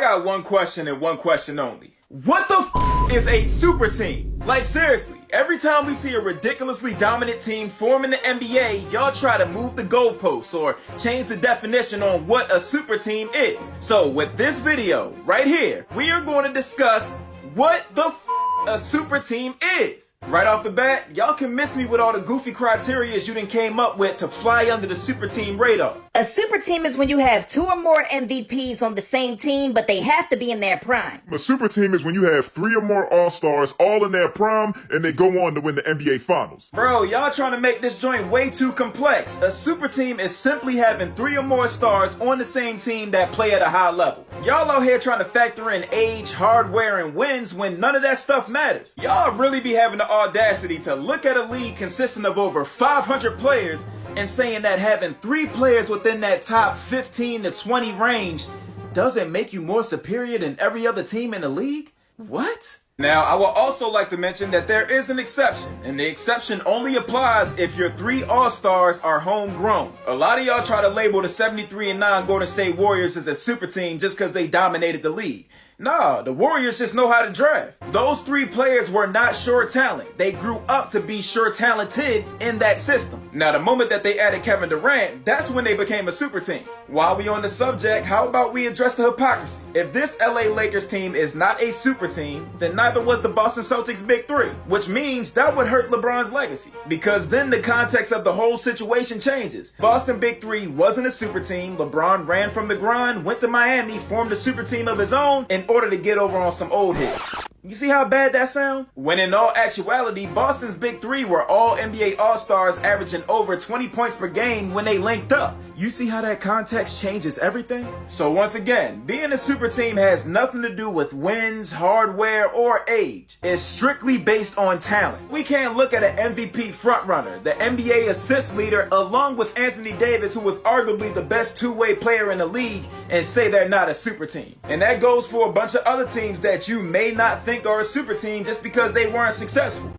got one question and one question only. What the f is a super team? Like seriously, every time we see a ridiculously dominant team form in the NBA, y'all try to move the goalposts or change the definition on what a super team is. So with this video right here, we are going to discuss what the f a super team is. Right off the bat, y'all can miss me with all the goofy criteria you done came up with to fly under the super team radar. A super team is when you have 2 or more MVPs on the same team, but they have to be in their prime. A super team is when you have 3 or more All-Stars all in their prime and they go on to win the NBA Finals. Bro, y'all trying to make this joint way too complex. A super team is simply having 3 or more stars on the same team that play at a high level. Y'all out here trying to factor in age, hardware, and wins when none of that stuff matters. Y'all really be having the audacity to look at a league consisting of over 500 players and saying that having 3 players within that top 15 to 20 range doesn't make you more superior than every other team in the league? What? Now, I would also like to mention that there is an exception, and the exception only applies if your 3 All-Stars are homegrown. A lot of y'all try to label the 73-9 Golden State Warriors as a super team just because they dominated the league. Nah, the Warriors just know how to draft. Those 3 players were not sure talent. They grew up to be sure talented in that system. Now, the moment that they added Kevin Durant, that's when they became a super team. While we on the subject, how about we address the hypocrisy? If this LA Lakers team is not a super team, then neither was the Boston Celtics Big 3, which means that would hurt LeBron's legacy. Because then the context of the whole situation changes. Boston Big 3 wasn't a super team. LeBron ran from the grind, went to Miami, formed a super team of his own, in order to get over on some old heads. You see how bad that sound? When in all actuality, Boston's Big 3 were all NBA All-Stars averaging over 20 points per game when they linked up. You see how that context changes everything? So once again, being a super team has nothing to do with wins, hardware, or age. It's strictly based on talent. We can't look at an MVP frontrunner, the NBA assist leader, along with Anthony Davis, who was arguably the best two-way player in the league, and say they're not a super team. And that goes for a bunch of other teams that you may not think are a super team just because they weren't successful.